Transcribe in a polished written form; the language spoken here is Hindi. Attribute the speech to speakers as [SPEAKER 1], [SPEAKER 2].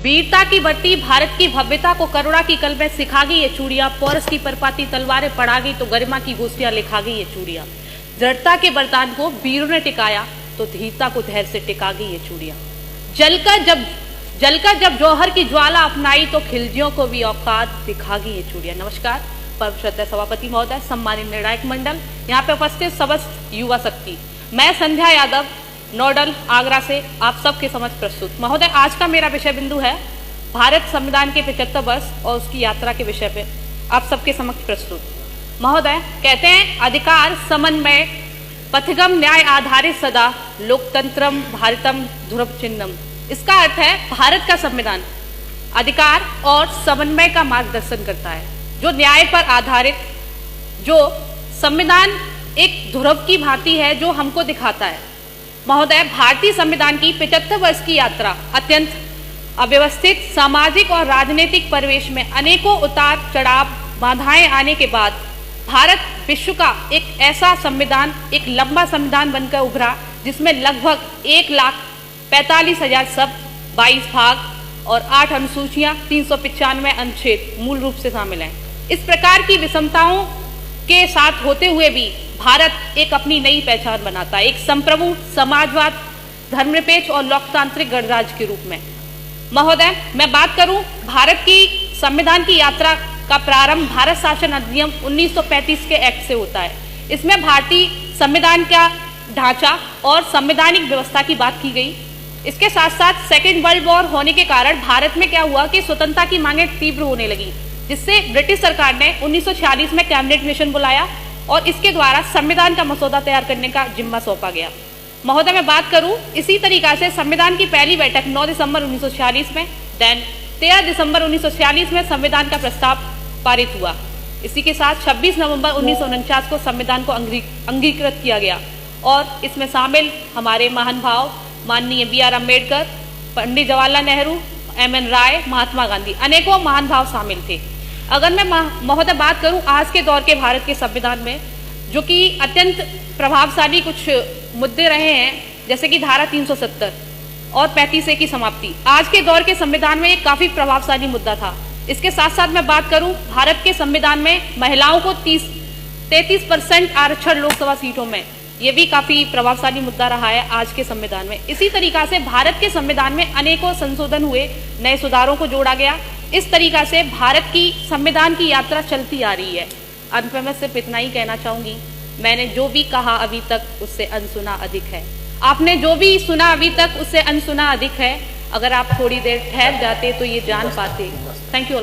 [SPEAKER 1] वीरता की वर्ती भारत की भव्यता को करुणा की कल में सिखा गई ये चूड़ियां, पौरस की परपाती तलवारें पड़ा गई तो गरिमा की गोस्तियां लिखा गई ये चूड़ियां। दृढ़ता के वरदान को वीरों ने टिकाया तो धीरता को धैर्य से टिका गई ये चूड़ियां। जलकर जब जौहर की ज्वाला अपनाई तो खिलजियों को भी औकात दिखा गई ये चूड़ियां। नमस्कार, परम श्रद्धेय सभापति महोदय, सम्मानित निर्णायक मंडल, यहाँ पे उपस्थित समस्त युवा शक्ति, मैं संध्या यादव नोडल आगरा से आप सबके समक्ष प्रस्तुत। महोदय, आज का मेरा विषय बिंदु है भारत संविधान के 75 वर्ष और उसकी यात्रा के विषय पे आप सबके समक्ष प्रस्तुत। महोदय कहते हैं, अधिकार समन्वय पथगम न्याय आधारित सदा लोकतंत्रम भारतम ध्रुव चिन्हम। इसका अर्थ है भारत का संविधान अधिकार और समन्वय का मार्गदर्शन करता है, जो न्याय पर आधारित, जो संविधान एक ध्रुव की भांति है जो हमको दिखाता है। महोदय, भारतीय संविधान की 75 वर्ष की यात्रा अत्यंत अव्यवस्थित सामाजिक और राजनीतिक परिवेश में अनेकों उतार चढ़ाव बाधाएं आने के बाद भारत विश्व का एक ऐसा संविधान, एक लंबा संविधान बनकर उभरा जिसमें लगभग 1,45,000 शब्द, 22 भाग और 8 अनुसूचियां, 395 अनुच्छेद मूल रूप से शामिल हैं। इस प्रकार की विषमताओं के साथ होते हुए भी भारत एक अपनी नई पहचान बनाता है, एक संप्रभु समाजवाद, धर्मनिरपेक्ष और लोकतांत्रिक गणराज्य के रूप में। महोदय, मैं बात करूं भारत की संविधान की यात्रा का प्रारंभ भारत शासन अधिनियम 1935 के एक्ट से होता है। इसमें भारतीय संविधान का ढांचा और संवैधानिक व्यवस्था की बात की गई। इसके साथ साथ सेकेंड वर्ल्ड वॉर होने के कारण भारत में क्या हुआ कि स्वतंत्रता की मांगें तीव्र होने लगी, जिससे ब्रिटिश सरकार ने 1946 में कैबिनेट मिशन बुलाया और इसके द्वारा संविधान का मसौदा तैयार करने का जिम्मा सौंपा गया। महोदय, मैं बात करूं इसी तरीका से संविधान की पहली बैठक 9 दिसंबर 1946 में, देन 13 दिसंबर 1946 में संविधान का प्रस्ताव पारित हुआ। इसी के साथ 26 नवंबर 1949 को संविधान को अंगीकृत किया गया और इसमें शामिल हमारे महान भाव माननीय BR अम्बेडकर, पंडित जवाहरलाल नेहरू, MN राय, महात्मा गांधी, अनेकों महान भाव शामिल थे। अगर मैं महोदय बात करूं आज के दौर के भारत के संविधान में, जो कि अत्यंत प्रभावशाली कुछ मुद्दे रहे हैं, जैसे कि धारा 370 और 35A की समाप्ति, आज के दौर के संविधान में एक काफी प्रभावशाली मुद्दा था। इसके साथ साथ मैं बात करूं भारत के संविधान में महिलाओं को 33% आरक्षण लोकसभा सीटों में, ये भी काफी प्रभावशाली मुद्दा रहा है आज के संविधान में। इसी तरीका से भारत के संविधान में अनेकों संशोधन हुए, नए सुधारों को जोड़ा गया। इस तरीका से भारत की संविधान की यात्रा चलती आ रही है। अंत में मैं सिर्फ इतना ही कहना चाहूंगी, मैंने जो भी कहा अभी तक उससे अनसुना अधिक है। आपने जो भी सुना अभी तक उससे अनसुना अधिक है। अगर आप थोड़ी देर ठहर जाते तो ये जान पाते। Thank you.